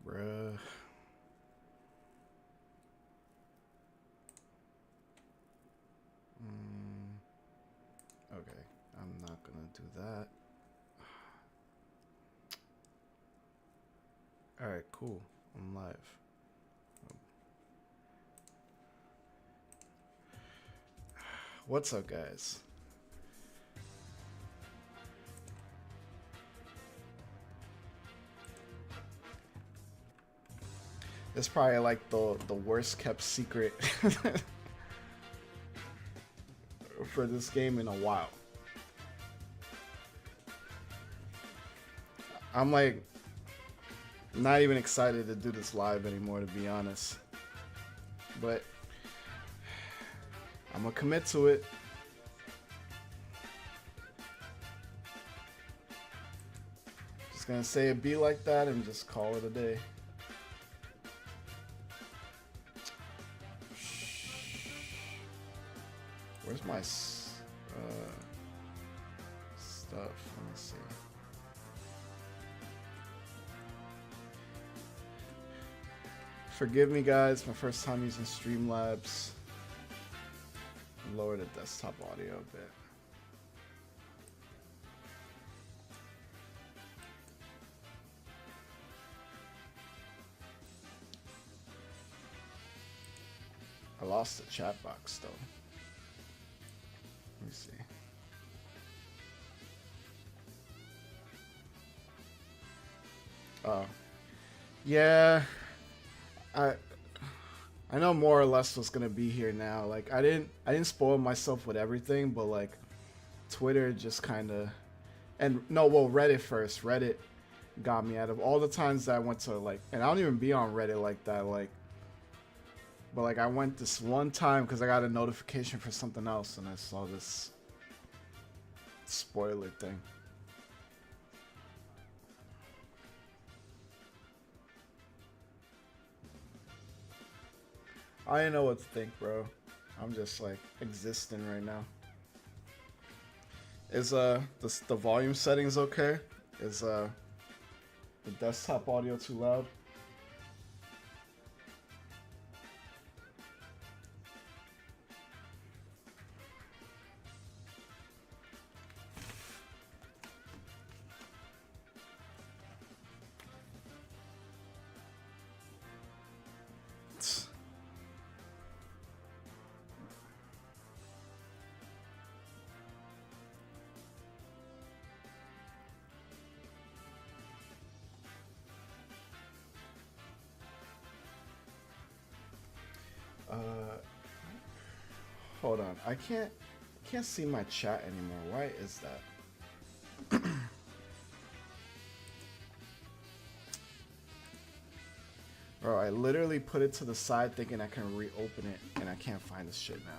bruh. Okay, I'm not gonna do that. Alright, cool. I'm live. What's up, guys? It's probably like the worst kept secret for this game in a while. I'm like not even excited to do this live anymore, to be honest. But I'm gonna commit to it. Just gonna say it be like that and just call it a day. Where's my stuff? Let me see. Forgive me, guys. My first time using Streamlabs. Lower the desktop audio a bit. I lost the chat box though. Let me see. Oh, yeah. I know more or less what's gonna be here now. Like I didn't spoil myself with everything, but like Twitter just kind of, and no, well, Reddit first. Reddit got me out of all the times that I went to, like, and I don't even be on Reddit like that, like. But like I went this one time because I got a notification for something else and I saw this spoiler thing. I didn't know what to think, bro. I'm just like existing right now. Is the volume settings okay? Is the desktop audio too loud? Hold on. I can't see my chat anymore. Why is that? Bro, I literally put it to the side thinking I can reopen it and I can't find this shit now.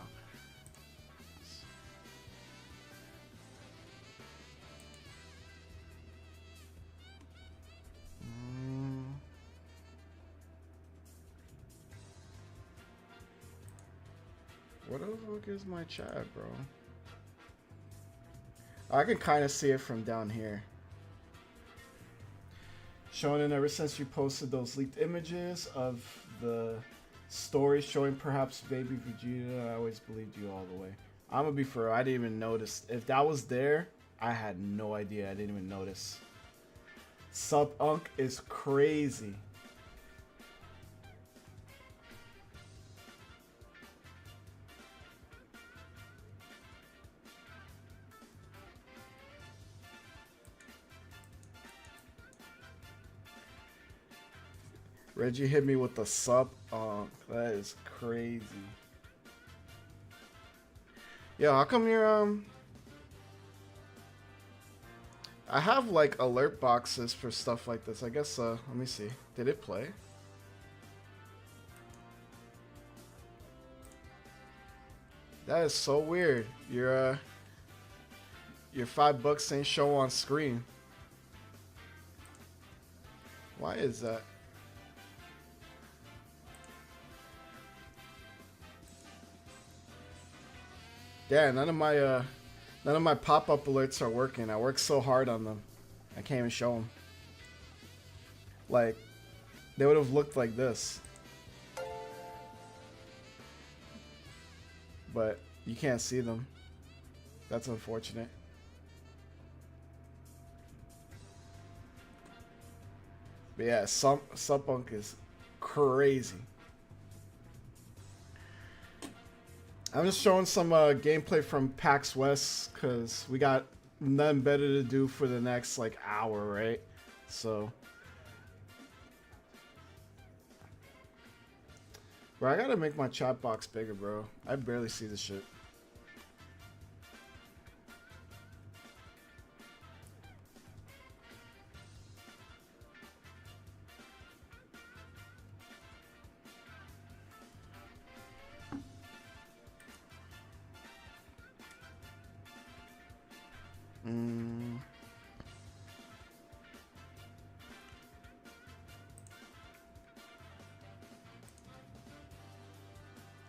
What the fuck is my chat, bro? I can kind of see it from down here. Shonen, ever since you posted those leaked images of the story showing perhaps baby Vegeta, I always believed you all the way. I'm gonna be for real, I didn't even notice. If that was there, I had no idea. I didn't even notice. Sub-Unk is crazy. Reggie hit me with the Sub-Unk. That is crazy. Yeah, how come you're I have like alert boxes for stuff like this. I guess let me see. Did it play? That is so weird. Your $5 ain't show on screen. Why is that? Yeah, none of my pop-up alerts are working. I worked so hard on them. I can't even show them. Like, they would have looked like this. But you can't see them. That's unfortunate. But yeah, Subpunk is crazy. I'm just showing some gameplay from PAX West because we got nothing better to do for the next like hour, right? So, bro, I gotta make my chat box bigger, bro. I barely see this shit.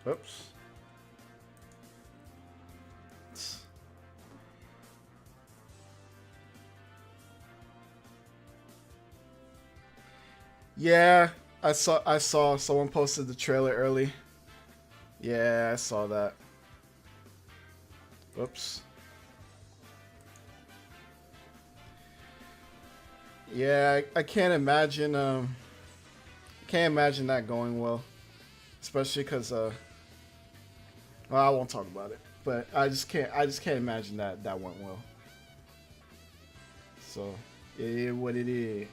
Oops. Yeah, I saw someone posted the trailer early. Yeah, I saw that. Oops. Yeah, I can't imagine that going well. Especially cuz well, I won't talk about it. But I just can't imagine that went well. So, it is what it is.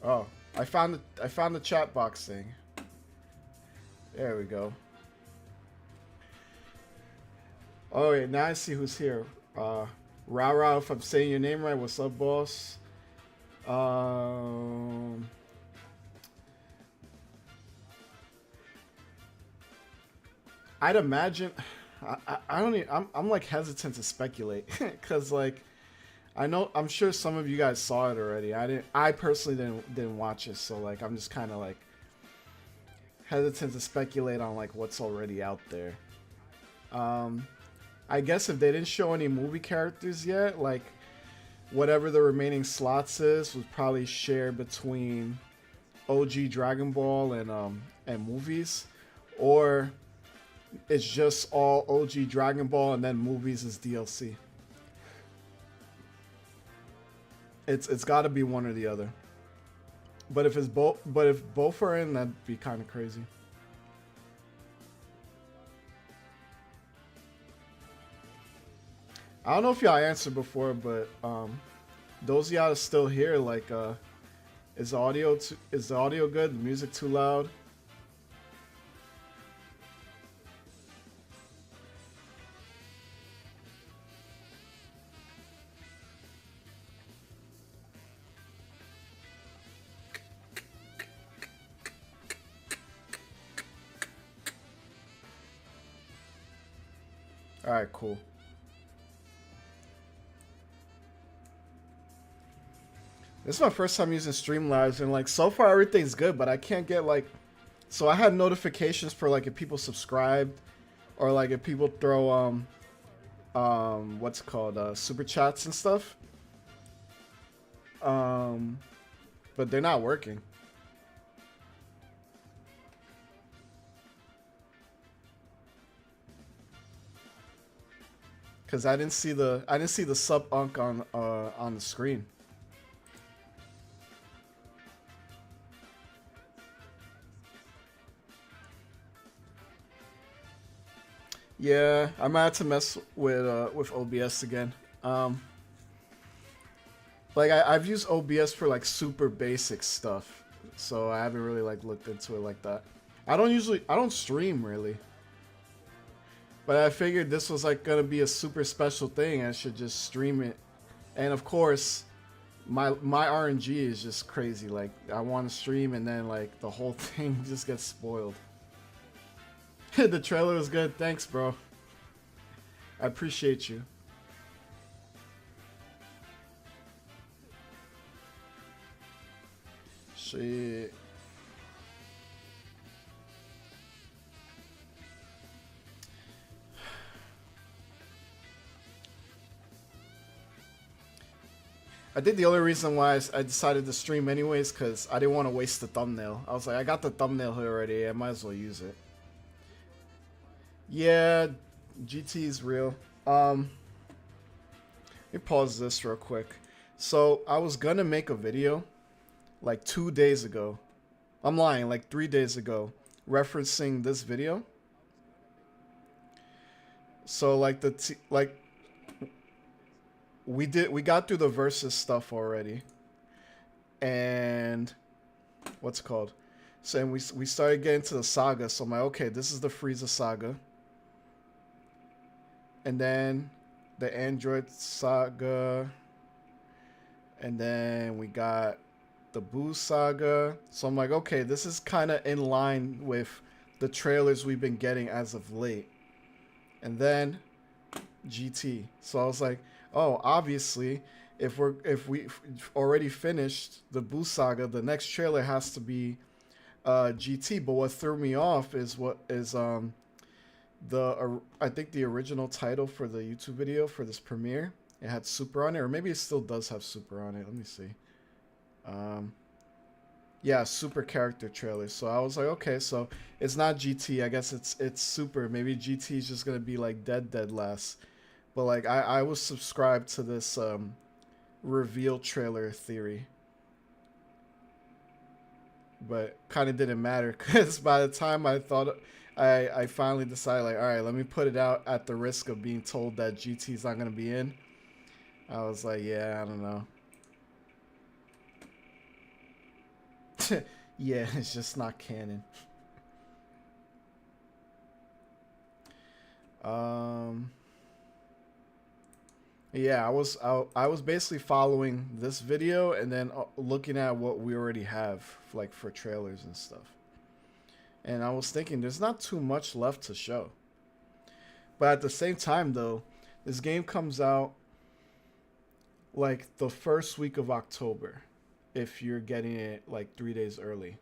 Oh, I found the chat box thing. There we go. Oh wait, now I see who's here. Rara, if I'm saying your name right, what's up, boss? I'd imagine. I don't even. I'm like hesitant to speculate because like I'm sure some of you guys saw it already. I personally didn't watch it, so like I'm just kind of like hesitant to speculate on like what's already out there. I guess if they didn't show any movie characters yet, like whatever the remaining slots is was probably shared between OG Dragon Ball and movies, or it's just all OG Dragon Ball and then movies is DLC. It's got to be one or the other. But if both are in, that'd be kind of crazy. I don't know if y'all answered before, but those of y'all are still here. Like, is the audio good? The music too loud? All right, cool. This is my first time using Streamlabs, and like so far everything's good, but I can't get like. So I had notifications for like if people subscribed, or like if people throw what's it called, super chats and stuff. But they're not working. Cause I didn't see the sub unk on the screen. Yeah, I might have to mess with OBS again. Like I've used OBS for like super basic stuff, so I haven't really like looked into it like that. I don't stream really, but I figured this was like gonna be a super special thing. I should just stream it, and of course, my RNG is just crazy. Like I want to stream, and then like the whole thing just gets spoiled. The trailer was good. Thanks, bro. I appreciate you. Shit. I think the only reason why I decided to stream anyways because I didn't want to waste the thumbnail. I was like, I got the thumbnail here already. I might as well use it. Yeah, GT is real. Let me pause this real quick. So I was gonna make a video like 2 days ago. I'm lying, like 3 days ago, referencing this video. So like we got through the versus stuff already, and what's it called? So and we started getting to the saga. So I'm like, okay, this is the Frieza saga, and then the Android saga, and then we got the Boo saga. So I'm like, okay, this is kind of in line with the trailers we've been getting as of late. And then GT. So I was like, oh, obviously, if we already finished the Boo saga, the next trailer has to be GT. But what threw me off is I think the original title for the YouTube video for this premiere, it had Super on it, or maybe it still does have Super on it. Let me see. Yeah, Super character trailer. So I was like, okay, so it's not GT. I guess it's Super. Maybe GT is just gonna be like dead last. But like I was subscribed to this reveal trailer theory. But kind of didn't matter because by the time I thought I finally decided like, all right, let me put it out at the risk of being told that GT's not gonna be in. I was like, yeah, I don't know. Yeah, it's just not canon. Yeah, I was basically following this video and then looking at what we already have like for trailers and stuff. And I was thinking there's not too much left to show. But at the same time though, this game comes out like the first week of October if you're getting it like 3 days early.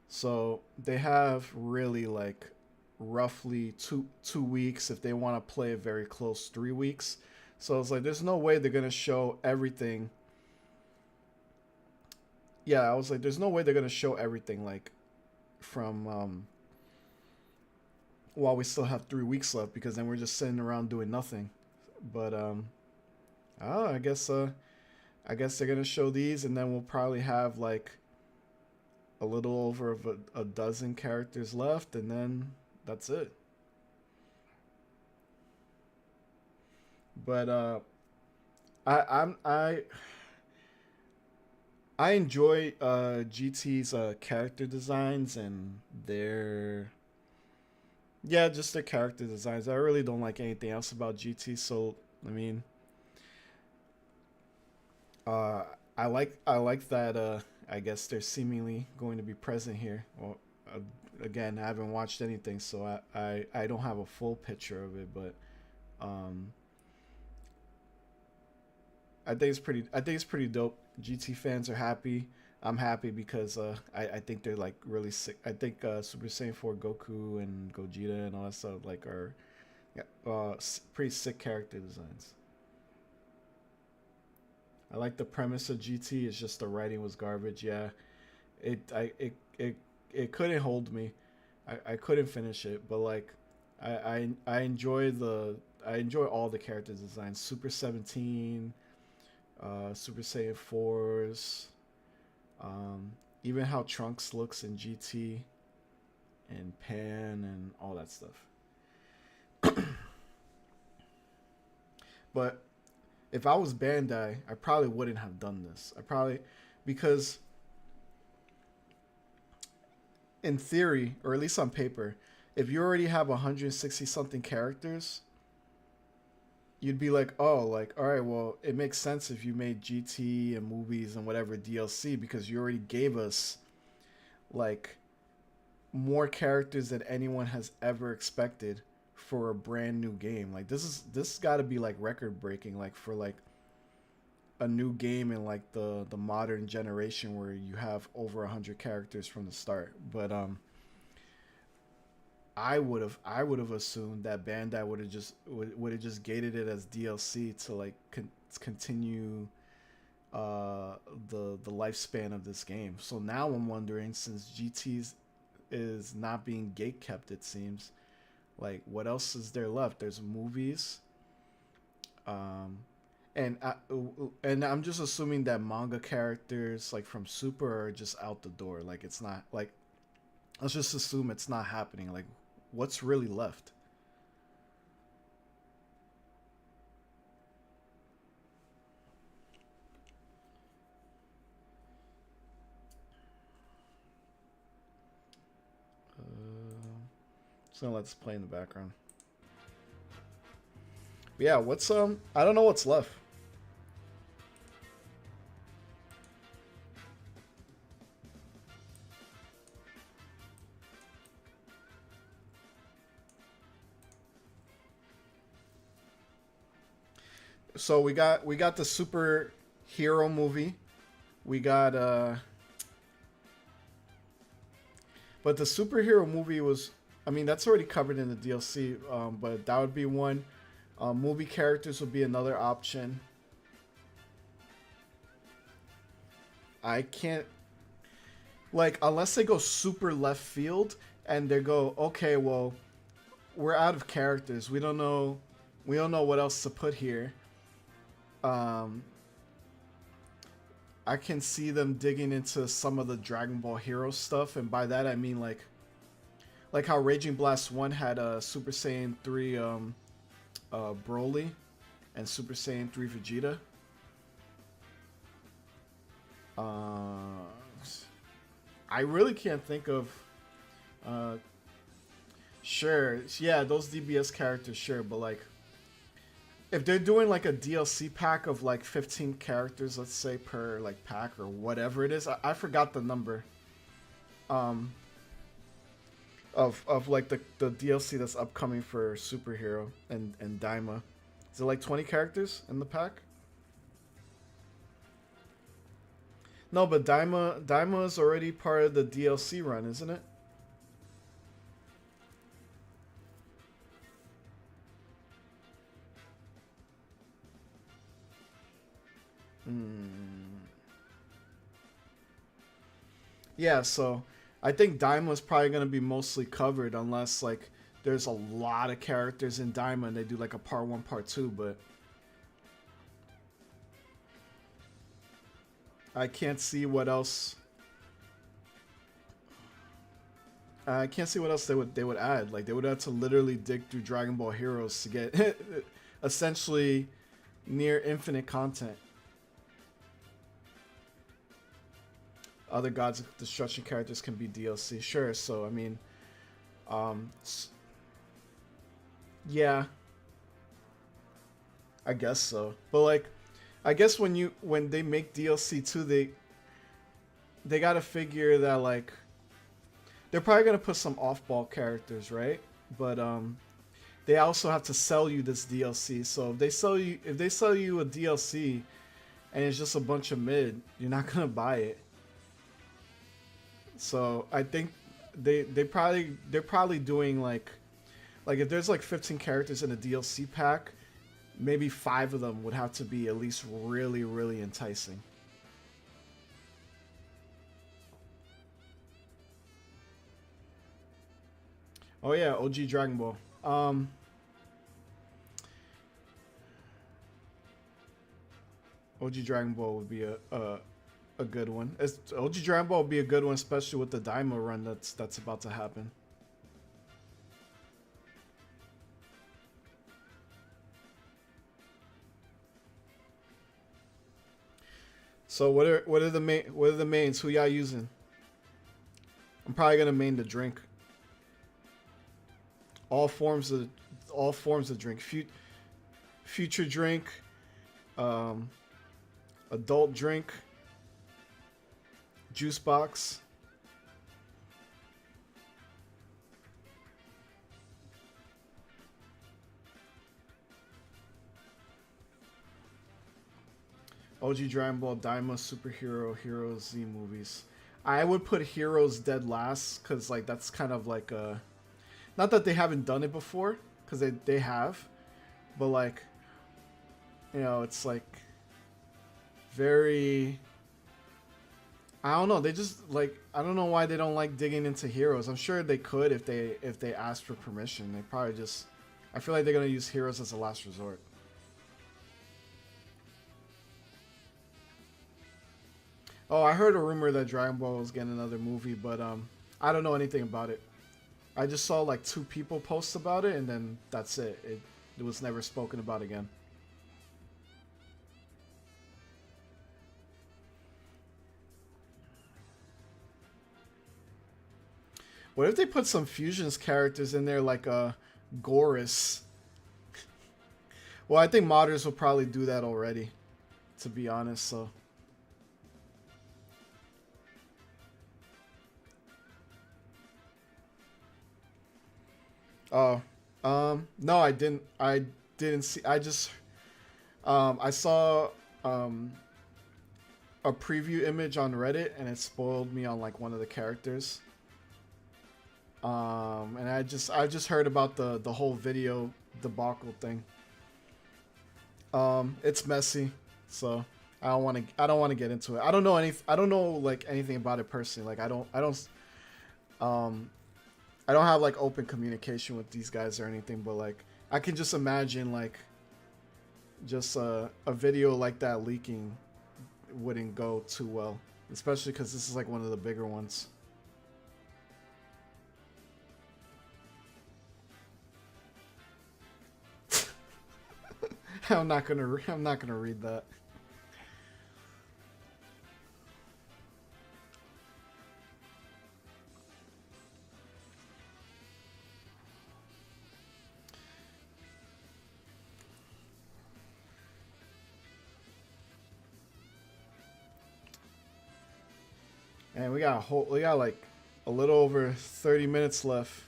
So they have really like roughly two weeks if they want to play it very close, 3 weeks. So it's like there's no way they're gonna show everything. Yeah, I was like, there's no way they're gonna show everything like from while we still have 3 weeks left because then we're just sitting around doing nothing. But I guess they're gonna show these and then we'll probably have like a little over a dozen characters left and then that's it. But I enjoy GT's character designs and just their character designs. I really don't like anything else about GT. So I mean, I like that. I guess they're seemingly going to be present here. Well, again, I haven't watched anything, so I don't have a full picture of it, but I think it's pretty dope. GT fans are happy. I'm happy because I think they're like really sick. I think Super Saiyan 4 Goku and Gogeta and all that stuff like are pretty sick character designs. I like the premise of GT. It's just the writing was garbage. Yeah, it couldn't hold me. I couldn't finish it, but like I enjoy all the character designs. Super 17, Super Saiyan 4s, even how Trunks looks in GT, and Pan and all that stuff. But if I was Bandai, I probably wouldn't have done this. Because in theory, or at least on paper, if you already have 160 something characters, you'd be like, oh, like, all right, well, it makes sense if you made GT and movies and whatever DLC because you already gave us like more characters than anyone has ever expected for a brand new game. Like this got to be like record breaking, like for like a new game in like the modern generation where you have over 100 characters from the start. But I would have assumed that Bandai would have just gated it as DLC to like continue uh the lifespan of this game. So now I'm wondering, since GT's is not being gate kept, it seems like what else is there left? There's movies, um, and and I'm just assuming that manga characters like from Super are just out the door. Like it's not like, let's just assume it's not happening. Like what's really left? So let's play in the background. But yeah, what's I don't know what's left. So we got the superhero movie. We got but the superhero movie was, I mean, that's already covered in the DLC. But that would be one. Movie characters would be another option. I can't, like, unless they go super left field and they go, okay, well, we're out of characters. We don't know what else to put here. Um, I can see them digging into some of the Dragon Ball Hero stuff, and by that I mean like how Raging Blast 1 had a Super Saiyan 3 Broly and Super Saiyan 3 Vegeta. Uh, I really can't think of. Uh, sure, yeah, those DBS characters, sure, but like, if they're doing like a DLC pack of like 15 characters, let's say per like pack or whatever it is, I forgot the number. Um, of like the DLC that's upcoming for Superhero and Daima. Is it like 20 characters in the pack? No, but Daima is already part of the DLC run, isn't it? Hmm. Yeah, so I think Daima is probably gonna be mostly covered unless like there's a lot of characters in Daima and they do like a part one, part two, but I can't see what else. I can't see what else they would add. Like they would have to literally dig through Dragon Ball Heroes to get essentially near infinite content. Other Gods of Destruction characters can be DLC, sure. So I mean, um, yeah, I guess so. But like, I guess when they make DLC too, they gotta figure that like they're probably gonna put some off-ball characters, right? But they also have to sell you this DLC. So if they sell you a DLC and it's just a bunch of mid, you're not gonna buy it. So I think they're probably doing like if there's like 15 characters in a DLC pack, maybe 5 of them would have to be at least really really enticing. Oh yeah, OG Dragon Ball. OG Dragon Ball would be a good one. OG Dragon Ball would be a good one, especially with the Daima run that's about to happen. So what are the mains? Who y'all using? I'm probably gonna main the drink. All forms of all forms of drink. Future drink, um, adult drink, juice box. OG Dragon Ball, Daima, Superhero, Heroes, Z movies. I would put Heroes dead last because like that's kind of like a Not that they haven't done it before, because they have, but like, you know, it's like very. I don't know. They just like I don't know why they don't like digging into heroes. I'm sure they could if they asked for permission. They probably just. I feel like they're gonna use heroes as a last resort. Oh, I heard a rumor that Dragon Ball was getting another movie, but I don't know anything about it. I just saw like 2 people post about it, and then that's it. It was never spoken about again. What if they put some fusions characters in there like Gorus? Well, I think modders will probably do that already, to be honest. So. Oh, no, I didn't. I didn't see. I just, I saw a preview image on Reddit, and it spoiled me on like one of the characters. And I just heard about the whole video debacle thing. It's messy, so I don't want to get into it. I don't know like anything about it personally. Like um I don't have like open communication with these guys or anything, but like I can just imagine like just a video like that leaking wouldn't go too well, especially because this is like one of the bigger ones. I'm not gonna read that. And we got like a little over 30 minutes left.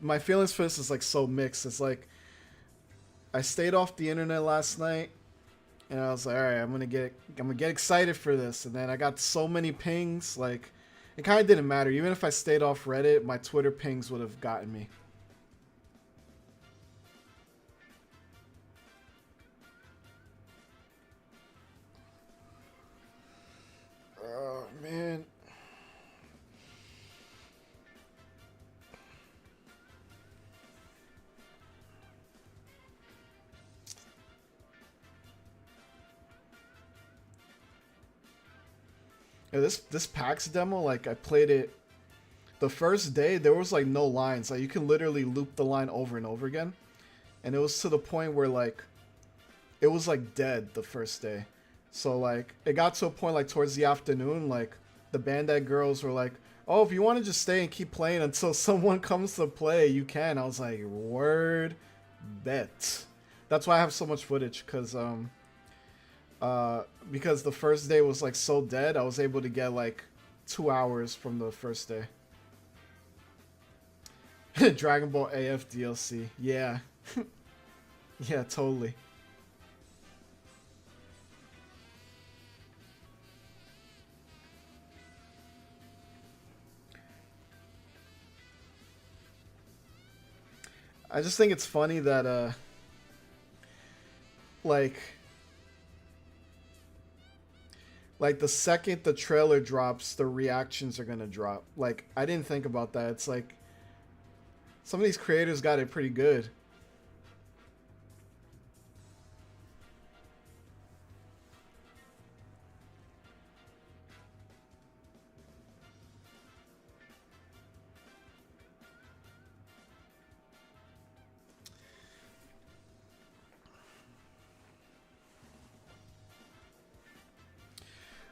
My feelings for this is like so mixed. It's like I stayed off the internet last night, and I was like, all right, I'm gonna get excited for this, and then I got so many pings. Like, it kind of didn't matter. Even if I stayed off Reddit, my Twitter pings would have gotten me. Oh man. Yeah, this PAX demo, like I played it the first day, there was like no lines. Like you can literally loop the line over and over again. And it was to the point where like it was like dead the first day. So like it got to a point like towards the afternoon, like the Bandai girls were like, "Oh, if you want to just stay and keep playing until someone comes to play, you can." I was like, "Word, bet." That's why I have so much footage because the first day was like so dead, I was able to get like 2 hours from the first day. Dragon Ball AF DLC, yeah, yeah, totally. I just think it's funny that like like the second the trailer drops, the reactions are gonna drop. Like I didn't think about that. It's like some of these creators got it pretty good.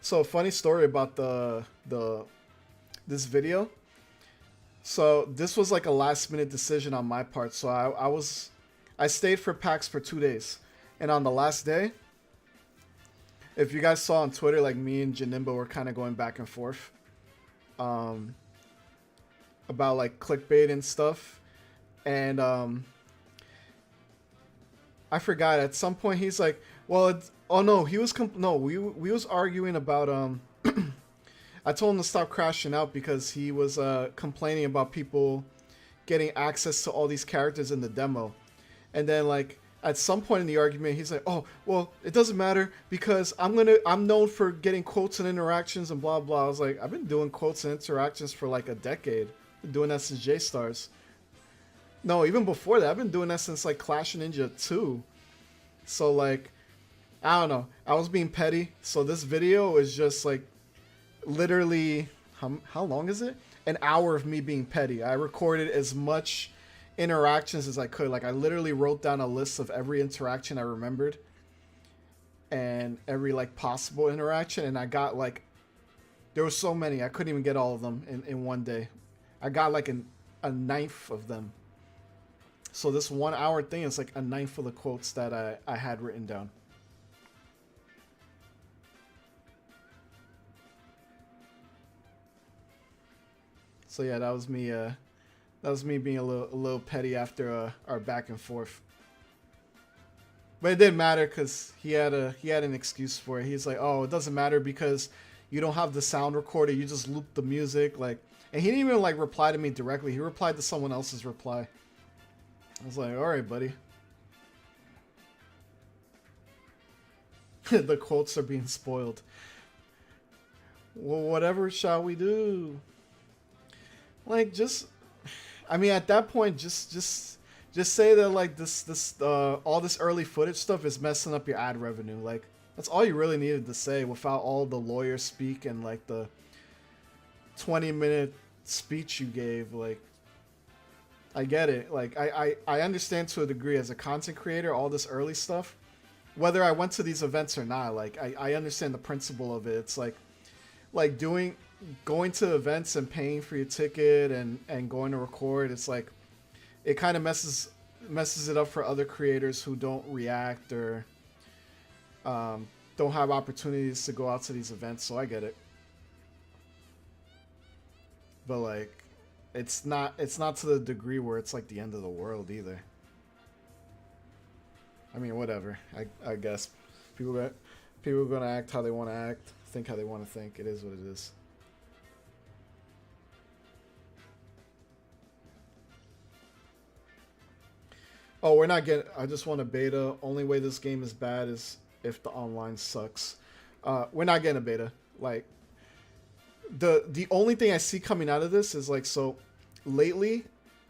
So funny story about the this video. So this was like a last minute decision on my part. So I stayed for PAX for 2 days, and on the last day, if you guys saw on Twitter, like me and Janimba were kind of going back and forth, um, about like clickbait and stuff, and I forgot at some point he's like, well, oh no, he was no, we was arguing about I told him to stop crashing out because he was complaining about people getting access to all these characters in the demo. And then like at some point in the argument, he's like, "Oh, well, it doesn't matter because I'm known for getting quotes and interactions and blah blah." I was like, "I've been doing quotes and interactions for like a decade. Been doing that since J Stars. No, even before that, I've been doing that since like Clash of Ninja 2. So like, I don't know. I was being petty. So this video is just like literally how long is it? An hour of me being petty. I recorded as much interactions as I could. Like I literally wrote down a list of every interaction I remembered and every like possible interaction, and I got like there were so many I couldn't even get all of them in one day. I got like a ninth of them. So this 1 hour thing is like a ninth of the quotes that I had written down. So yeah, that was me. That was me being a little petty after our back and forth. But it didn't matter because he had an excuse for it. He's like, "Oh, it doesn't matter because you don't have the sound recorder. You just loop the music." Like, and he didn't even like reply to me directly. He replied to someone else's reply. I was like, "All right, buddy." The quotes are being spoiled. Well, whatever shall we do? Like, just, I mean, at that point, just say that like this all this early footage stuff is messing up your ad revenue. Like, that's all you really needed to say without all the lawyer speak and like the 20-minute speech you gave. Like, I get it. Like, I understand to a degree as a content creator, all this early stuff, whether I went to these events or not. Like, I understand the principle of it. It's like going to events and paying for your ticket and going to record. It's like, it kind of messes it up for other creators who don't react or don't have opportunities to go out to these events. So I get it. But like, it's not to the degree where it's like the end of the world either. I mean, whatever. I guess people are gonna act how they want to act, think how they want to think. It is what it is. Oh, we're not getting. I just want a beta. Only way this game is bad is if the online sucks. We're not getting a beta. Like, the only thing I see coming out of this is like, so lately,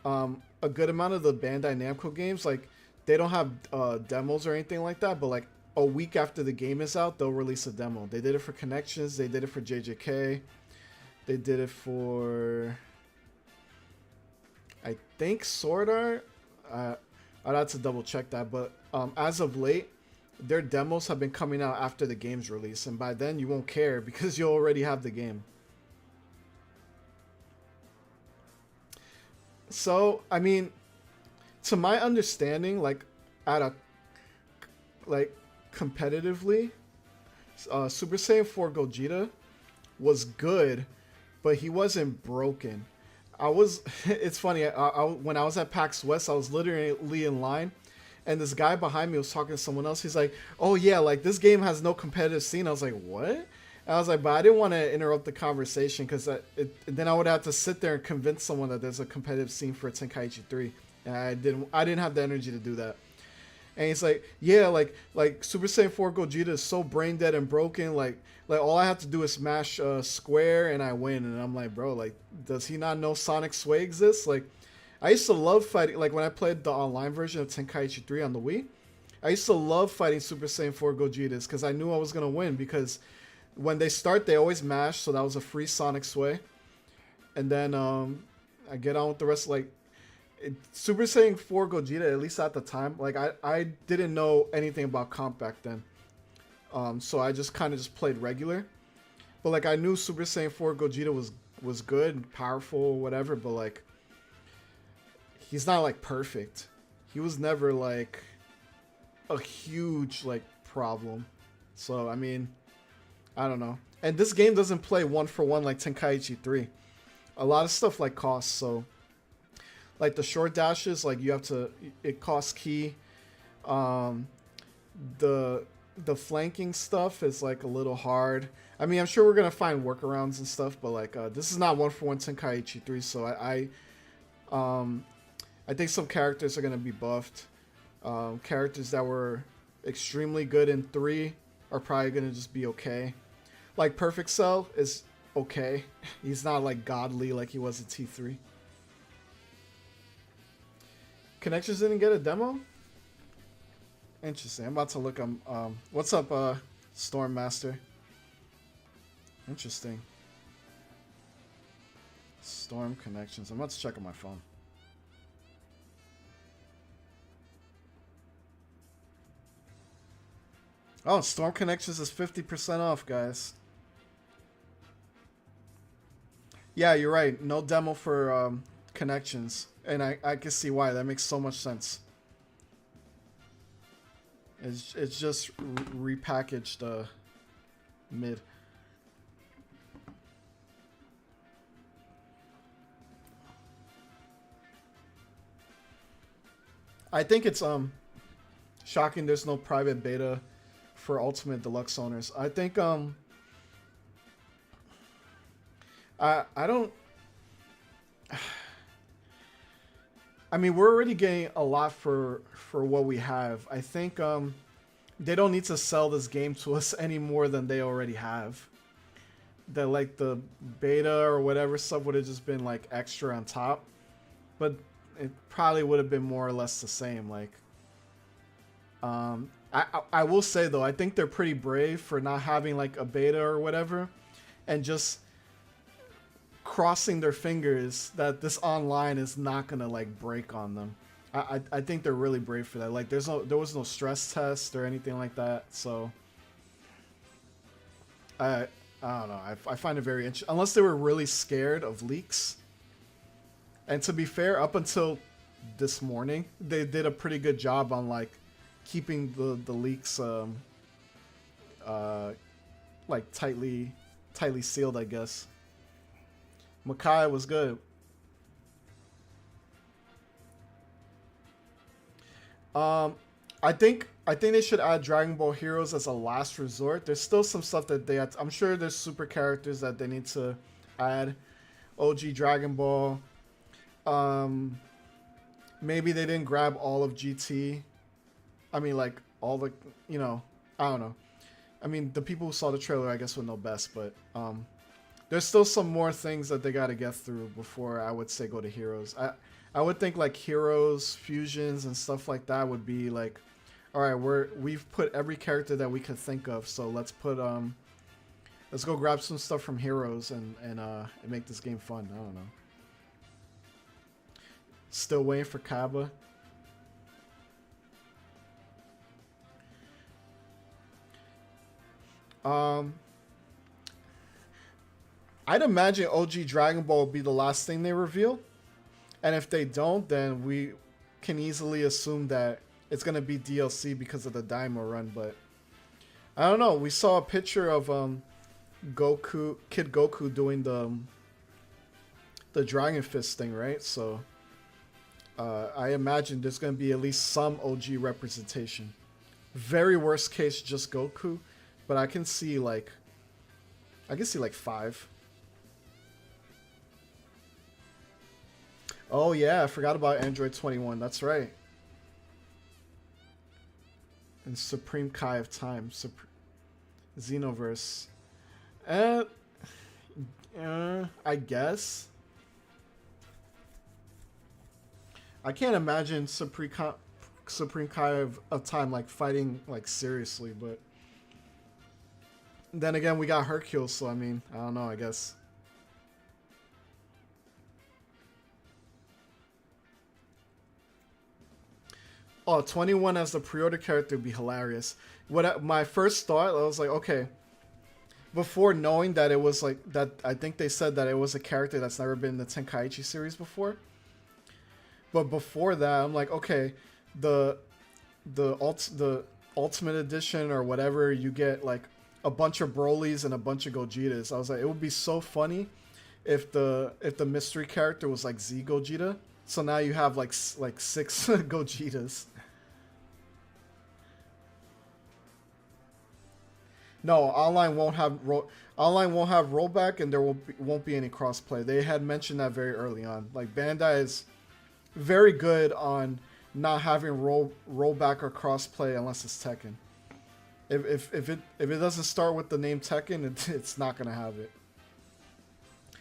a good amount of the Bandai Namco games, like, they don't have demos or anything like that, but like a week after the game is out, they'll release a demo. They did it for Connections, they did it for JJK, they did it for, I think, Sword Art. I'd have to double check that, but as of late, their demos have been coming out after the game's release, and by then you won't care because you already have the game. So, I mean, to my understanding, like, competitively, Super Saiyan 4 Gogeta was good, but he wasn't broken. It's funny, when I was at PAX West, I was literally in line, and this guy behind me was talking to someone else. He's like, "Oh yeah, like, this game has no competitive scene." I was like, "What?" And I was like, but I didn't want to interrupt the conversation because then I would have to sit there and convince someone that there's a competitive scene for Tenkaichi 3. And I didn't have the energy to do that. And he's like, "Yeah, like Super Saiyan 4 Gogeta is so brain dead and broken. Like all I have to do is smash square and I win." And I'm like, bro, like, does he not know Sonic Sway exists? Like, I used to love fighting. Like, when I played the online version of Tenkaichi 3 on the Wii, I used to love fighting Super Saiyan 4 Gogetas because I knew I was gonna win, because when they start, they always mash, so that was a free Sonic Sway. And then I get on with the rest. Like, Super Saiyan 4 Gogeta, at least at the time, like, I didn't know anything about comp back then. So I just kind of just played regular. But like, I knew Super Saiyan 4 Gogeta was good and powerful, whatever, but like, he's not like perfect. He was never like a huge like problem. So I mean, I don't know. And this game doesn't play one for one like Tenkaichi 3. A lot of stuff like costs, so like the short dashes, like, it costs key. The the flanking stuff is like a little hard. I mean, I'm sure we're gonna find workarounds and stuff, but like this is not 1-for-1 Tenkaichi 3, so I think some characters are gonna be buffed. Characters that were extremely good in 3 are probably gonna just be okay. Like Perfect Cell is okay. He's not like godly like he was in T3. Connections didn't get a demo? Interesting. I'm about to look what's up, Stormmaster? Interesting. Storm Connections. I'm about to check on my phone. Oh, Storm Connections is 50% off, guys. Yeah, you're right. No demo for Connections. And I can see why. That makes so much sense. It's just repackaged mid. I think it's shocking there's no private beta for Ultimate Deluxe owners. I think I don't. I mean, we're already getting a lot for what we have. I think they don't need to sell this game to us any more than they already have. That like the beta or whatever stuff would have just been like extra on top, but it probably would have been more or less the same. Like, I will say though, I think they're pretty brave for not having like a beta or whatever, and just crossing their fingers that this online is not gonna like break on them. I think they're really brave for that. Like there was no stress test or anything like that. So I don't know. I find it very interesting. Unless they were really scared of leaks. And to be fair, up until this morning, they did a pretty good job on like keeping the leaks like tightly sealed, I guess. Makai was good. I think they should add Dragon Ball Heroes as a last resort. There's still some stuff that they I'm sure there's super characters that they need to add. OG Dragon Ball. Maybe they didn't grab all of GT. I mean, like all the, you know, I don't know. I mean, the people who saw the trailer, I guess, would know best, but there's still some more things that they got to get through before I would say go to Heroes. I would think like Heroes, Fusions, and stuff like that would be like, all right, we've put every character that we could think of, so let's put let's go grab some stuff from Heroes and make this game fun. I don't know. Still waiting for Kaba. I'd imagine OG Dragon Ball will be the last thing they reveal. And if they don't, then we can easily assume that it's going to be DLC because of the Daima run. But I don't know. We saw a picture of Kid Goku doing the Dragon Fist thing, right? So I imagine there's going to be at least some OG representation. Very worst case, just Goku. But I can see like 5. Oh yeah, I forgot about Android 21. That's right. And Supreme Kai of Time, Xenoverse. I guess. I can't imagine Supreme Kai of Time like fighting like seriously, but then again, we got Hercule, so I mean, I don't know, I guess. Oh, 21 as the pre-order character would be hilarious. My first thought, I was like, okay, before knowing that it was like, that I think they said that it was a character that's never been in the Tenkaichi series before. But before that, I'm like, okay, the Ultimate Edition or whatever, you get like a bunch of Brolys and a bunch of Gogetas. I was like, it would be so funny if the mystery character was like Z Gogeta. So now you have like 6 Gogetas. No, online won't have rollback, and there won't be any crossplay. They had mentioned that very early on. Like Bandai is very good on not having rollback or crossplay unless it's Tekken. If it doesn't start with the name Tekken, it's not gonna have it.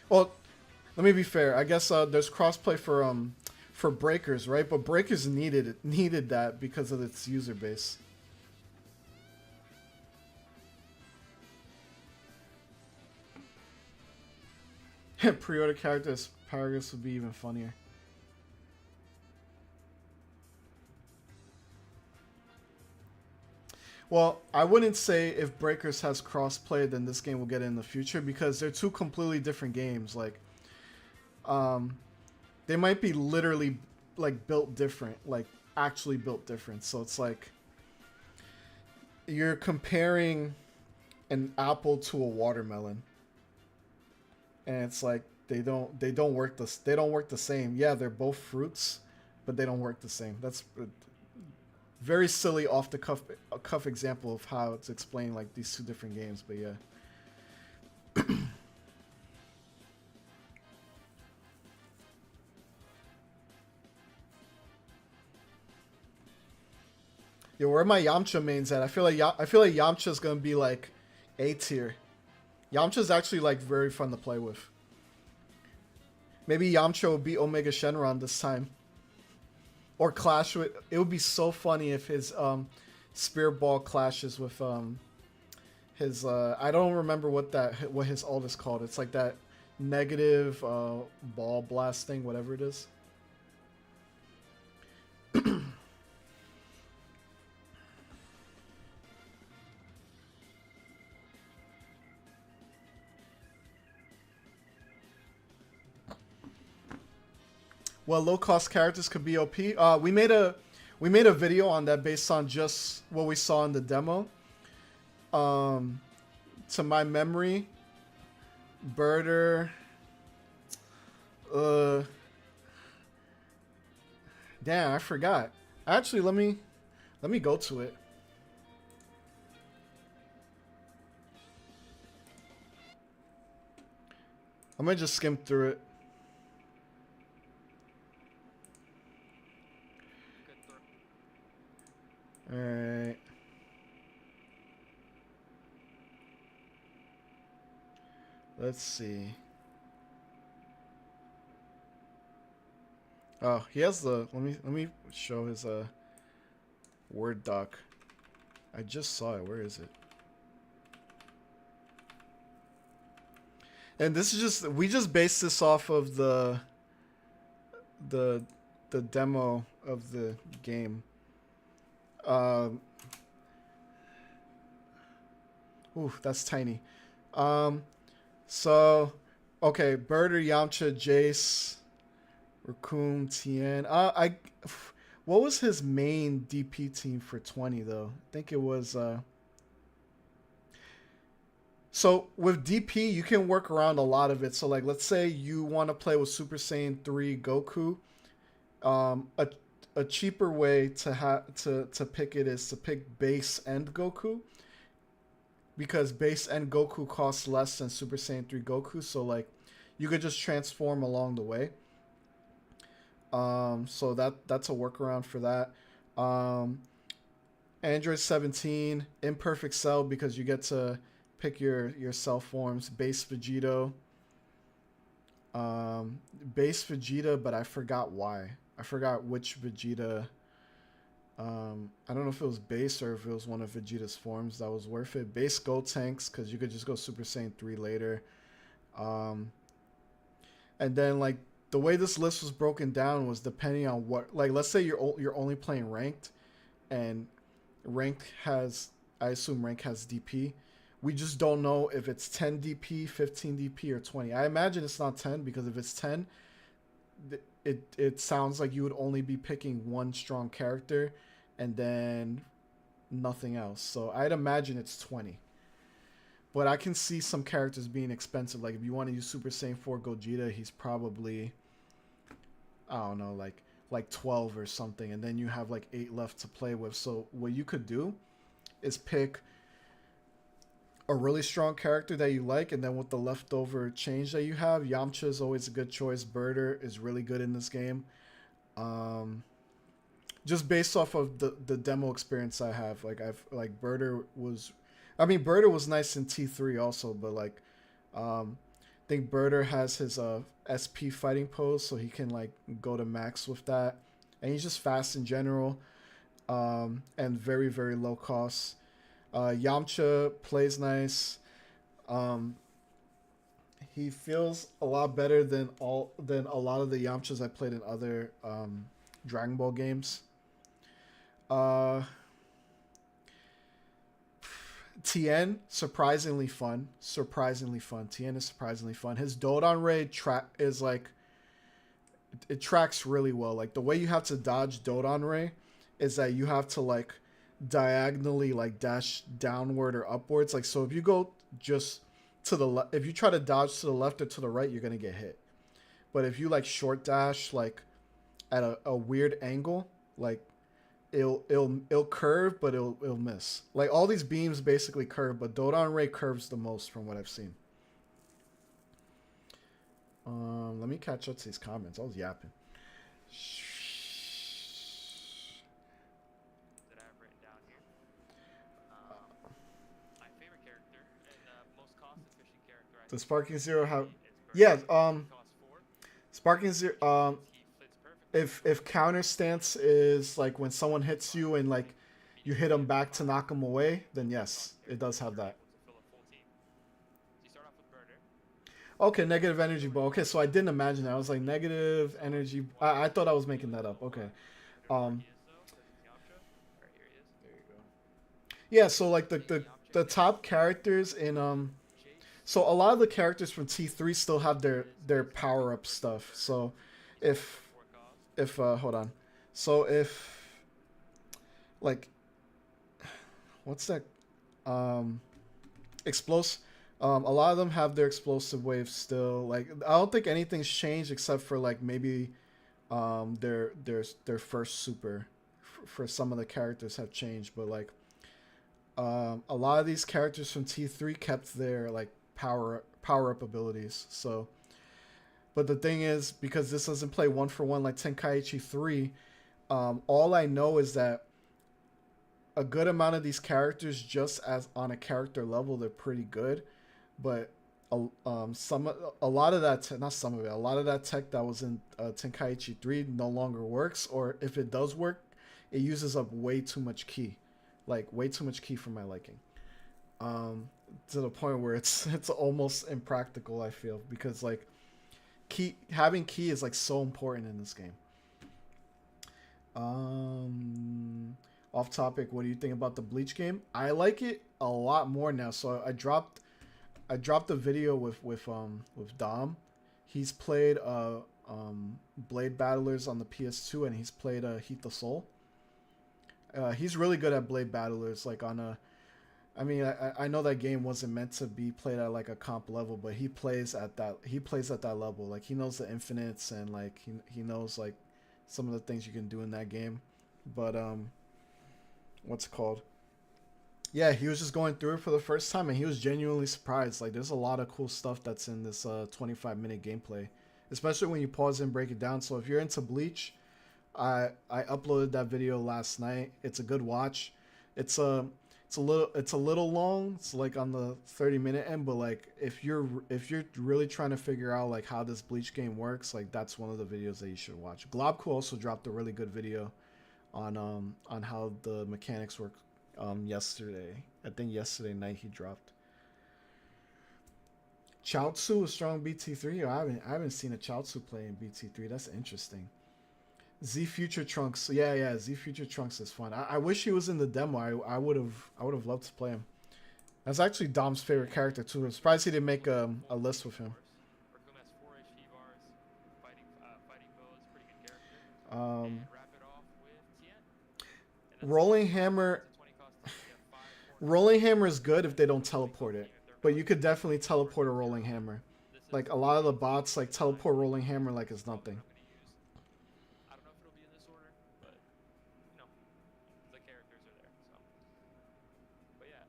Well, let me be fair. I guess there's crossplay for Breakers, right? But Breakers needed that because of its user base. Pre-order characters Paragus would be even funnier. Well, I wouldn't say if Breakers has crossplay, then this game will get it in the future because they're two completely different games. Like, they might be literally like built different, like actually built different. So it's like you're comparing an apple to a watermelon, and it's like they don't work the same. Yeah, they're both fruits, but they don't work the same. That's a very silly off the cuff example of how it's explaining like these two different games. But yeah. Yo, where are my Yamcha mains at? I feel like Yamcha's gonna be like A tier. Yamcha's actually like very fun to play with. Maybe Yamcha will beat Omega Shenron this time, or clash with. It would be so funny if his Spirit Ball clashes with his I don't remember what his ult is called. It's like that negative ball blast thing, whatever it is. Well, low cost characters could be OP. We made a video on that based on just what we saw in the demo. To my memory, Birder. Damn, I forgot. Actually, let me go to it. I'm gonna just skim through it. Alright. Let's see. Oh, he has the let me show his Word doc. I just saw it. Where is it? And this is just we just based this off of the demo of the game. Ooh, that's tiny. So, okay, Birder, Yamcha, Jace, Raccoon, Tien. What was his main DP team for 20 though? I think it was. So with DP, you can work around a lot of it. So like, let's say you want to play with Super Saiyan 3 Goku. A cheaper way to pick it is to pick base and Goku, because base and Goku costs less than Super Saiyan 3 Goku, so like you could just transform along the way. So that's a workaround for that. Android 17 Imperfect Cell, because you get to pick your cell forms. Base Vegito. Base Vegeta, but I forgot why. I forgot which Vegeta. I don't know if it was base or if it was one of Vegeta's forms that was worth it. Base Gotenks, because you could just go Super Saiyan 3 later. And then like the way this list was broken down was depending on what, like let's say you're only playing ranked, and ranked has, I assume rank has DP. We just don't know if it's 10 DP, 15 DP, or 20. I imagine it's not 10, because if it's 10, it sounds like you would only be picking one strong character and then nothing else. So I'd imagine it's 20. But I can see some characters being expensive. Like if you want to use Super Saiyan 4 Gogeta, he's probably, I don't know, like 12 or something, and then you have like 8 left to play with. So what you could do is pick a really strong character that you like, and then with the leftover change that you have, Yamcha is always a good choice. Birder is really good in this game. Um, just based off of the demo experience I have, like I've like Birder was, I mean Birder was nice in T3 also, but like I think Birder has his SP fighting pose, so he can like go to max with that, and he's just fast in general, and very very low cost. Yamcha plays nice. Um, he feels a lot better than a lot of the Yamchas I played in other Dragon Ball games. Uh, Tien surprisingly fun. Surprisingly fun. Tien is surprisingly fun. His Dodon Ray is like it tracks really well. Like the way you have to dodge Dodon Ray is that you have to like diagonally like dash downward or upwards. Like so if you go just to the left, if you try to dodge to the left or to the right, you're gonna get hit. But if you like short dash like at a weird angle, like it'll curve, but it'll miss. Like all these beams basically curve, but Dodon Ray curves the most from what I've seen. Let me catch up to these comments. I was yapping. That I have written down here. My favorite character and most cost-efficient character I The think Sparking Zero have, is yeah. Bird. Costs 4. Sparking Zero. He fits perfectly. If counter stance is like when someone hits you and like you hit them back to knock them away, then yes, it does have that. Able to fill a full team. So you start off with Birder. Okay, negative energy ball. Okay, so I didn't imagine that. I was like negative energy. I thought I was making that up. Okay. Um. There you go. Yeah. So like the top characters in So a lot of the characters from T3 still have their power up stuff. So if hold on. So if like what's that explosive a lot of them have their explosive waves still. Like I don't think anything's changed except for like maybe their first super for some of the characters have changed, but like a lot of these characters from T3 kept their like power up abilities. So but the thing is, because this doesn't play one for one like Tenkaichi 3, all I know is that a good amount of these characters, just as on a character level, they're pretty good. But a lot of that not some of it, a lot of that tech that was in Tenkaichi 3 no longer works, or if it does work, it uses up way too much key, like way too much key for my liking. To the point where it's almost impractical. I feel because like key having key is like so important in this game. Um, Off topic, what do you think about the Bleach game? I like it a lot more now. So I dropped a video with Dom. He's played Blade Battlers on the PS2, and he's played Heat the Soul. He's really good at Blade Battlers. Like on a, I mean, I know that game wasn't meant to be played at like a comp level, but he plays at that. He plays at that level. Like he knows the infinites, and like he knows like some of the things you can do in that game. But what's it called? Yeah, he was just going through it for the first time, and he was genuinely surprised. Like, there's a lot of cool stuff that's in this 25-minute gameplay, especially when you pause and break it down. So if you're into Bleach, I uploaded that video last night. It's a good watch. It's a it's a little long. It's like on the 30-minute end, but like if you're really trying to figure out like how this Bleach game works, like that's one of the videos that you should watch. Globku also dropped a really good video on how the mechanics work yesterday. I think yesterday night he dropped. Chaozu is strong BT3. I haven't seen a Chaozu play in BT3. That's interesting. Z Future Trunks. Yeah. Z Future Trunks is fun. I wish he was in the demo. I would have loved to play him. That's actually Dom's favorite character too. I'm surprised he didn't make a list with him. Raccoon has 4 HP bars. Fighting Bow is a pretty good character. Um, And wrap it off with Tien. And that's Rolling Hammer. a 20 cost team. You have 5 4 Rolling Hammer is good if they don't teleport it, but you could dedefinitely teleport a Rolling Hammer. Like a lot of the bots like teleport Rolling Hammer like it's nothing. I don't know if it'll be in this order, but you know, the characters are there. So, but yeah.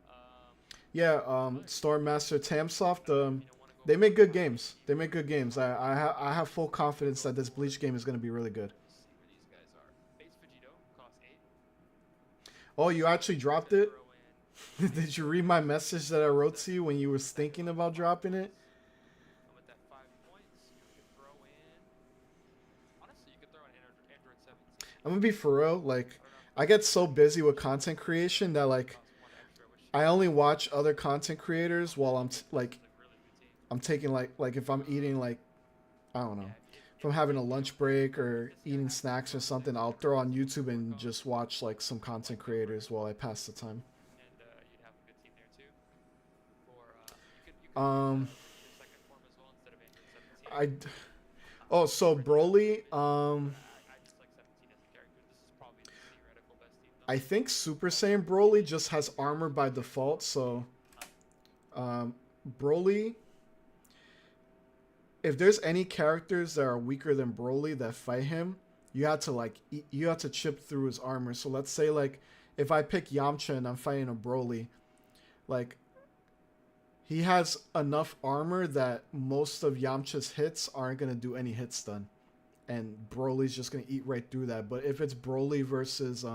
Yeah, Stormmaster Tamsoft. They make good games. They make good games. I have full confidence that this Bleach game is gonna be really good. Let's see where these guys are. Base Vegito costs 8. Oh, you actually dropped it? Throw in. Did you read my message that I wrote to you when you was thinking about dropping it? And with that 5 points, you could throw in. Honestly, you could throw in Android 17. I'm gonna be for real. Like, I don't know I get so busy with content creation that like costs 1 extra, which I only watch other content creators while I'm like is like really routine. I'm taking like if I'm eating like I don't know. Yeah, If I'm having a lunch break or eating snacks or something, I'll throw on YouTube and just watch like some content creators while I pass the time. and you'd have a good team there too. Or you could use Um, your second form as well instead of Android 17. oh, so Broly, I just like 17 as a character. This is probably the theoretical best team though. I think Super Saiyan Broly just has armor by default, so Broly, if there's any characters that are weaker than Broly that fight him, you have to like you have to chip through his armor. So let's say like if I pick Yamcha and I'm fighting a Broly, like he has enough armor that most of Yamcha's hits aren't gonna do any hit stun, and Broly's just gonna eat right through that. But if it's Broly versus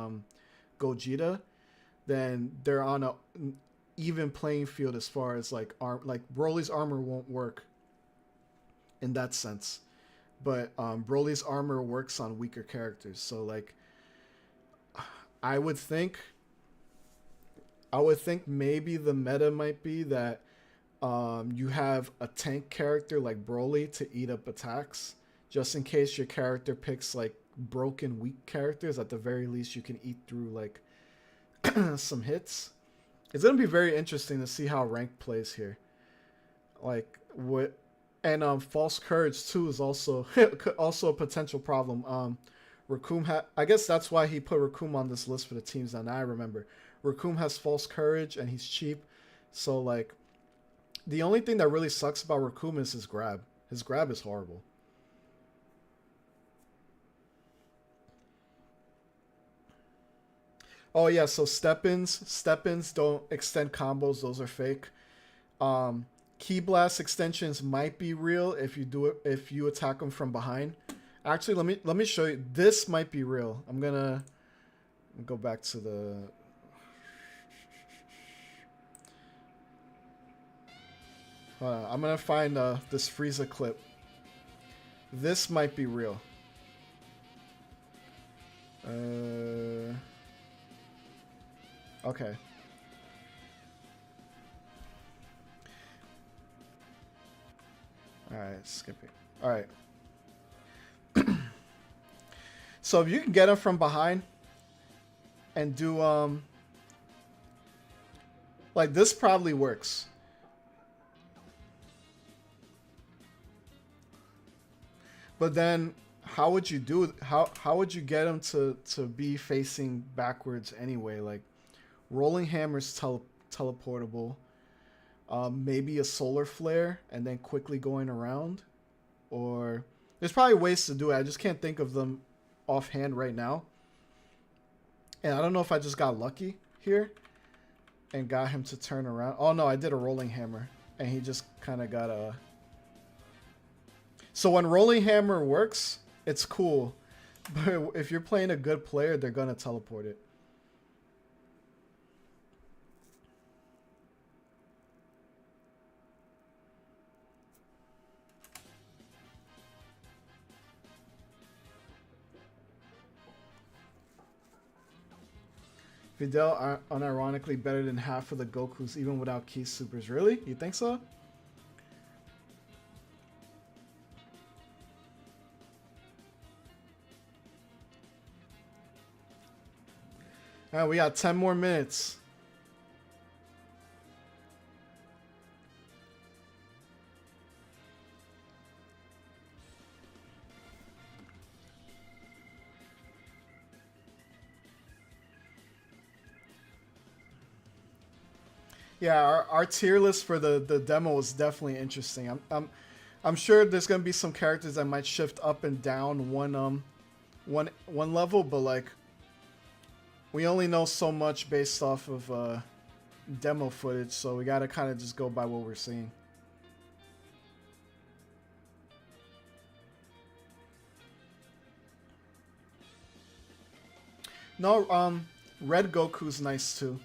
Gogeta, then they're on a even playing field as far as like like Broly's armor won't work in that sense, but Broly's armor works on weaker characters. So like, I would think, maybe the meta might be that you have a tank character like Broly to eat up attacks, just in case your character picks like broken weak characters. At the very least, you can eat through like some hits. It's gonna be very interesting to see how rank plays here. Like what, and false courage too is also also a potential problem. I guess that's why he put Rakum on this list for the teams. Now I remember, Rakum has false courage and he's cheap, so like the only thing that really sucks about Rakum is his grab. His grab is horrible. Oh yeah, so step-ins don't extend combos. Those are fake. Key blast extensions might be real if you do it if you attack them from behind. Actually, let me show you. This might be real. I'm gonna go back to the. I'm gonna find this Frieza clip. This might be real. Okay. Alright, skipping. Alright. So if you can get him from behind and do like this probably works. But then how would you do it? How would you get him to be facing backwards anyway? Like rolling hammer's teleportable. Maybe a solar flare and then quickly going around, or there's probably ways to do it. I just can't think of them offhand right now. And I don't know if I just got lucky here and got him to turn around. Oh no, I did a rolling hammer and he just kind of got a. So when rolling hammer works, it's cool, but if you're playing a good player, they're gonna teleport it. Videl unironically better than half of the Gokus even without key supers. Really? You think so? Alright, we got 10 more minutes. Yeah, our tier list for the demo was definitely interesting. I'm sure there's gonna be some characters that might shift up and down one level, but like we only know so much based off of demo footage, so we gotta kind of just go by what we're seeing. No, Red Goku's nice too.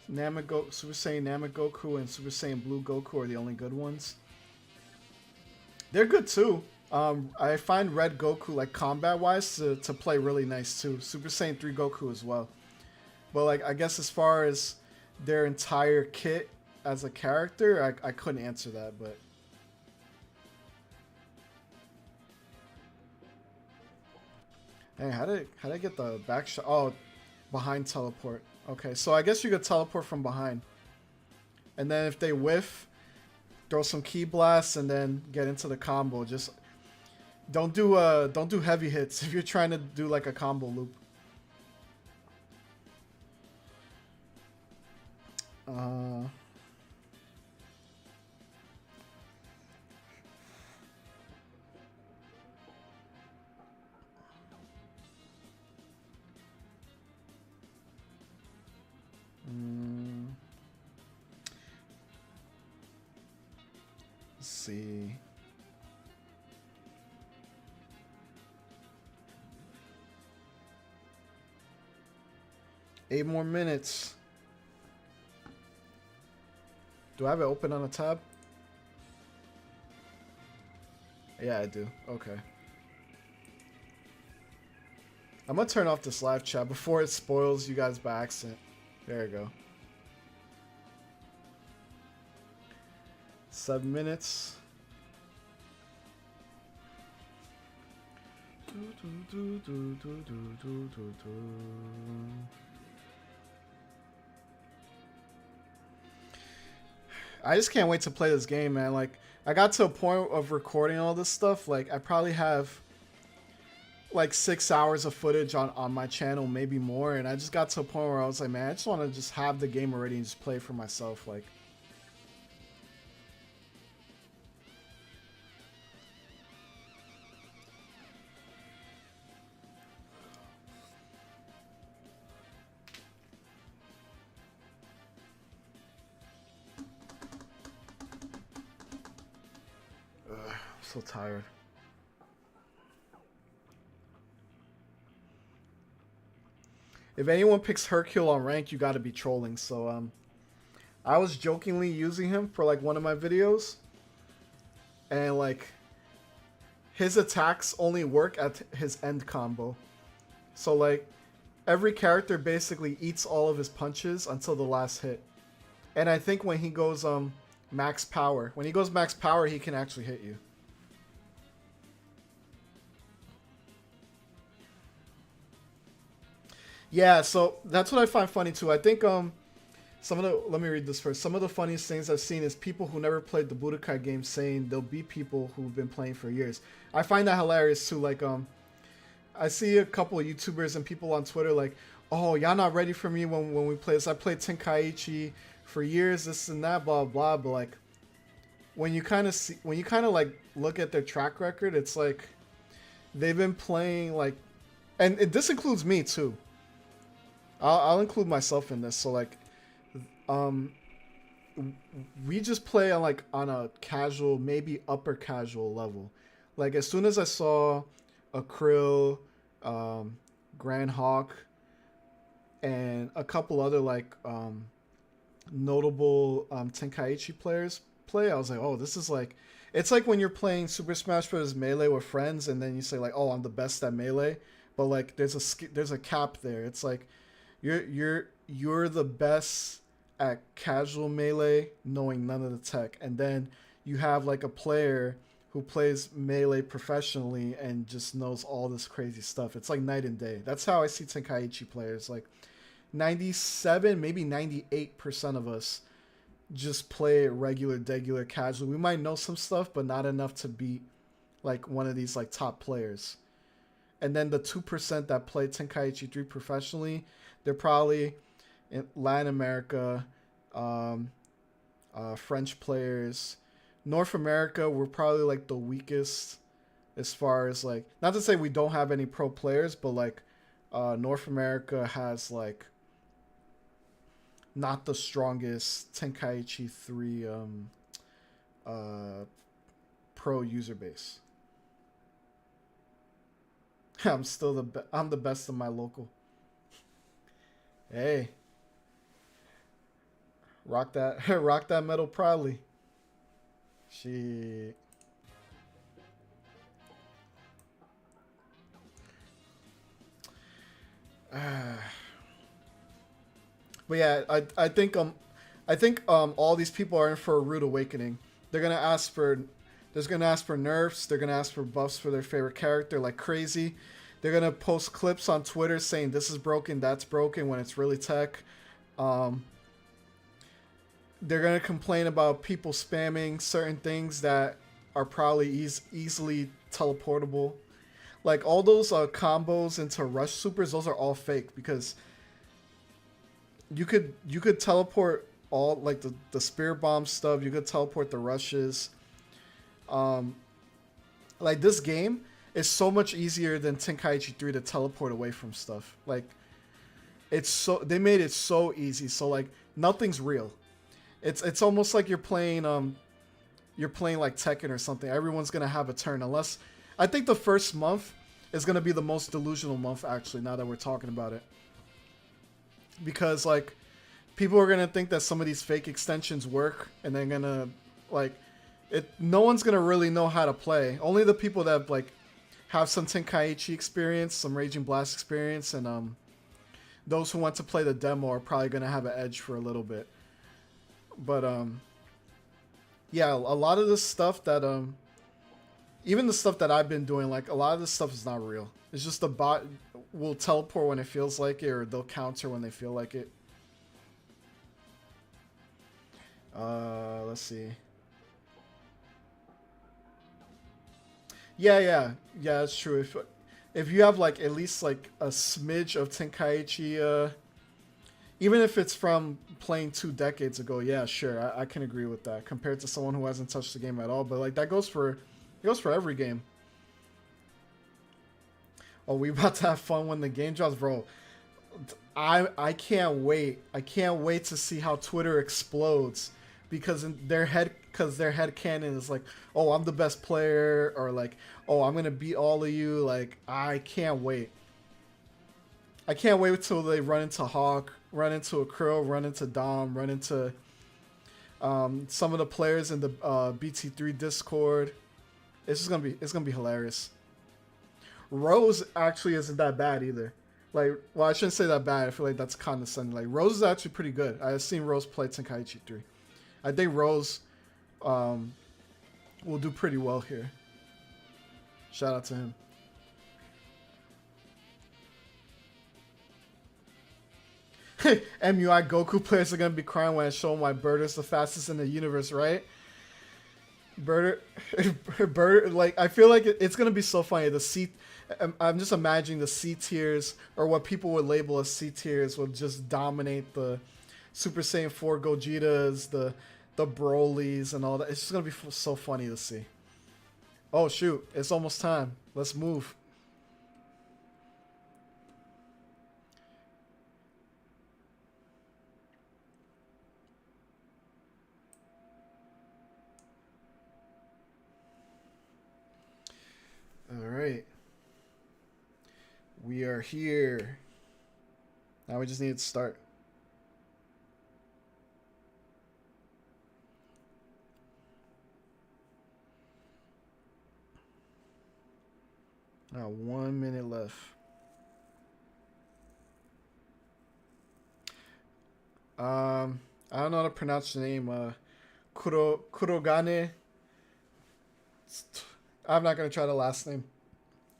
Super Saiyan Namek Goku and Super Saiyan Blue Goku are the only good ones. They're good too. I find Red Goku, like combat-wise, to play really nice too. Super Saiyan 3 Goku as well. But like, I guess as far as their entire kit as a character, I couldn't answer that, but... Hey, how did I get the back shot? Oh, behind teleport. Okay, so I guess you could teleport from behind. And then if they whiff, throw some key blasts and then get into the combo. Just don't do heavy hits if you're trying to do like a combo loop. Let's see. Eight more minutes. Do I have it open on a tab? Yeah, I do. Okay. I'm gonna turn off this live chat before it spoils you guys by accident. There you go. 7 minutes. I just can't wait to play this game, man. Like, I got to a point of recording all this stuff. Like, I probably have like 6 hours of footage on my channel, maybe more. And I just got to a point where I was like, man, I just want to just have the game already and just play for myself. Like, I'm so tired. If anyone picks Hercule on rank, you gotta be trolling. So, I was jokingly using him for like one of my videos. And like, his attacks only work at his end combo. So like, every character basically eats all of his punches until the last hit. And I think when he goes max power, he can actually hit you. Yeah, so that's what I find funny too. I think let me read this first. Some of the funniest things I've seen is people who never played the Budokai game saying they'll beat people who've been playing for years. I find that hilarious too. Like I see a couple of YouTubers and people on Twitter like, oh, y'all not ready for me when we play this. I played Tenkaichi for years, this and that, blah blah. But like, when you kind of like look at their track record, it's like they've been playing like, and this includes me too. I'll include myself in this. So like, we just play on a casual, maybe upper casual level. Like as soon as I saw a Krill, Grand Hawk, and a couple other like notable Tenkaichi players play, I was like, oh, this is like, it's like when you're playing Super Smash Bros. Melee with friends, and then you say like, oh, I'm the best at Melee, but like there's a cap there. It's like you're the best at casual Melee, knowing none of the tech, and then you have like a player who plays Melee professionally and just knows all this crazy stuff. It's like night and day. That's how I see Tenkaichi players. Like 97, maybe 98% of us just play regular, degular, casual. We might know some stuff, but not enough to beat like one of these like top players. And then the 2% that play Tenkaichi 3 professionally, they're probably in Latin America, French players. North America, we're probably like the weakest as far as like, not to say we don't have any pro players, but like North America has like not the strongest Tenkaichi 3 uh, pro user base. I'm the best of my local. Hey, rock that rock that metal proudly. Shit. But yeah, I think all these people are in for a rude awakening. They're gonna ask for There's gonna ask for nerfs. They're gonna ask for buffs for their favorite character like crazy. They're gonna post clips on Twitter saying this is broken, that's broken when it's really tech. They're gonna complain about people spamming certain things that are probably easily teleportable. Like all those combos into rush supers, those are all fake because you could teleport all like the spear bomb stuff. You could teleport the rushes. Like this game is so much easier than Tenkaichi 3 to teleport away from stuff. Like they made it so easy. So like nothing's real. It's almost like you're playing like Tekken or something. Everyone's gonna have a turn unless I think the first month is gonna be the most delusional month actually. Now that we're talking about it, because like people are gonna think that some of these fake extensions work, and they're gonna like it. No one's gonna really know how to play. Only the people that like have some Tenkaichi experience, some Raging Blast experience, and those who want to play the demo are probably gonna have an edge for a little bit. But yeah, a lot of this stuff that even the stuff that I've been doing, like a lot of this stuff is not real. It's just the bot will teleport when it feels like it, or they'll counter when they feel like it. Let's see. Yeah, that's true. If you have like at least like a smidge of Tenkaichi, even if it's from playing 2 decades ago, yeah, sure, I can agree with that. Compared to someone who hasn't touched the game at all, but like that goes for every game. Oh, we about to have fun when the game drops, bro. I can't wait. I can't wait to see how Twitter explodes because their head canon is like, oh, I'm the best player, or like, oh, I'm gonna beat all of you. Like, I can't wait. I can't wait until they run into Hawk, run into a Krill, run into Dom, run into some of the players in the BT3 Discord. It's gonna be hilarious. Rose actually isn't that bad either. Like, well, I shouldn't say that bad. I feel like that's condescending. Like, Rose is actually pretty good. I've seen Rose play Tenkaichi 3. I think Rose will do pretty well here. Shout out to him. MUI Goku players are gonna be crying when I show them why Birder's the fastest in the universe, right? Birder, like I feel like it's gonna be so funny. I'm just imagining the C tiers, or what people would label as C tiers, will just dominate the Super Saiyan 4 Gogetas, the Brolys, and all that. It's just gonna be so funny to see. Oh shoot, it's almost time. Let's move. All right. We are here. Now we just need to start. Now 1 minute left. I don't know how to pronounce the name. Kurogane. I'm not gonna try the last name.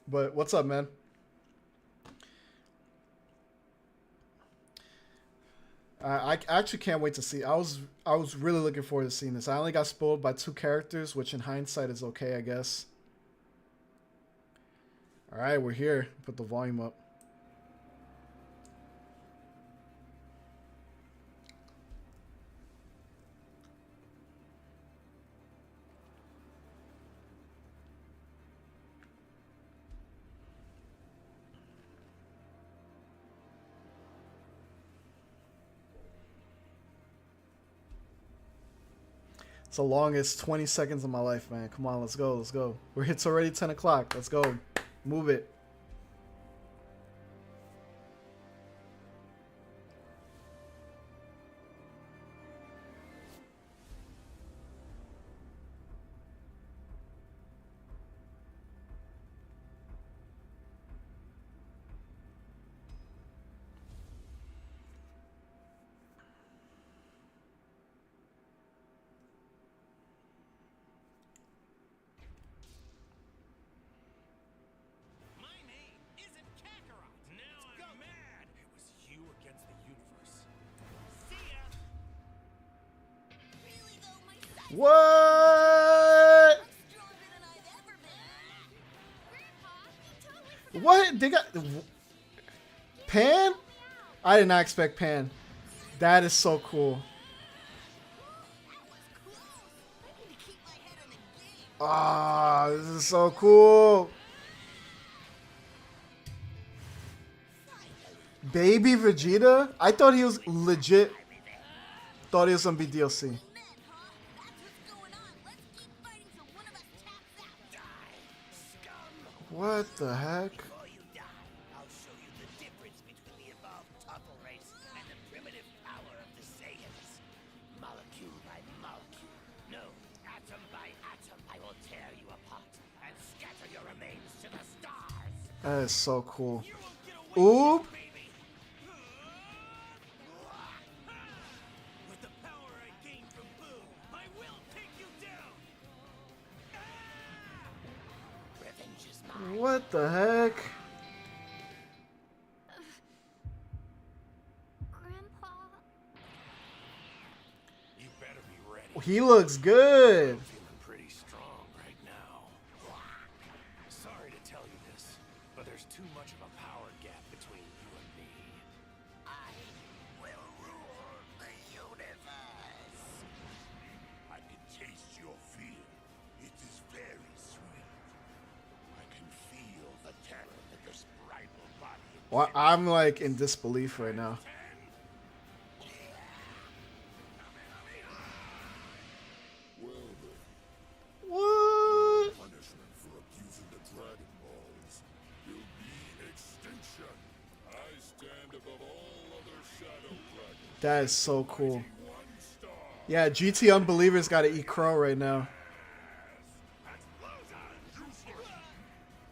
But what's up, man? I actually can't wait to see. I was really looking forward to seeing this. I only got spoiled by 2 characters, which in hindsight is okay, I guess. All right, we're here. Put the volume up. It's the longest 20 seconds of my life, man. Come on, let's go, let's go. It's already 10 o'clock. Let's go. Move it. What? What? They got Pan? I did not expect Pan. That is so cool. Ah, this is so cool. Baby Vegeta? I thought he was legit. Thought he was gonna be DLC. What the heck? Before you die, I'll show you the difference between the evolved Topple race and the primitive power of the Saiyans. Molecule by molecule, no, atom by atom, I will tear you apart and scatter your remains to the stars. That is so cool. Oop! With the power I gained from Boo, I will take you down. Revenge is mine. What the heck? Grandpa. You better be ready. He looks good. I'm feeling pretty strong right now. Sorry to tell you this, but there's too much of a power gap between you and me. I will rule the universe. I can taste your fear. It is very sweet. I can feel the terror that this bridal body. Well, I'm like in disbelief right now. What? Punishment for abusing the Dragon Balls will be extinction. I stand above all other Shadow Dragons. That is so cool. One star. Yeah, GT Unbelievers gotta eat crow right now. Useless.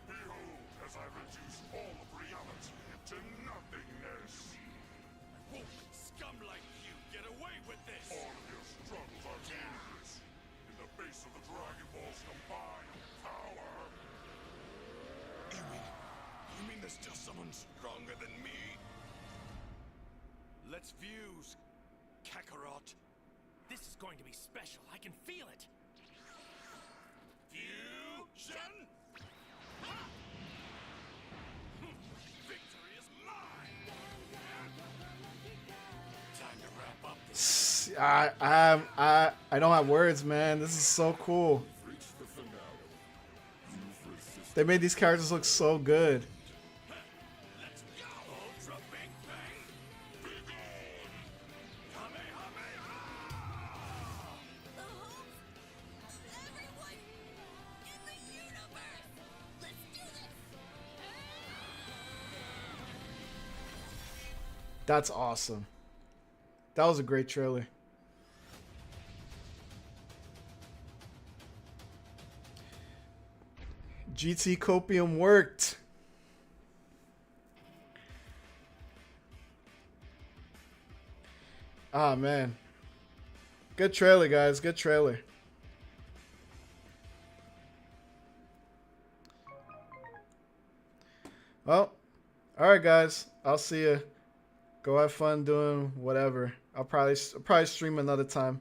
Behold, as I reduce all of reality to nothingness. Won't scum like you get away with this? All of your struggles are tears. In the base of the Dragon Ball's combined power. You mean there's still someone stronger than me? Let's fuse, Kakarot. This is going to be special. I can feel it. Fusion! Victory is mine! Time to wrap up this. I don't have words, man. This is so cool. Reach the finale. You've resisted. They made these characters look so good. Let's go! Ultra Big Bang! Begone! Kamehameha! The hopes of everyone in the universe. Let's do this. That's awesome. That was a great trailer. GT Copium worked. Ah, man. Good trailer, guys. Good trailer. Well, alright, guys. I'll see you. Go have fun doing whatever. I'll probably stream another time.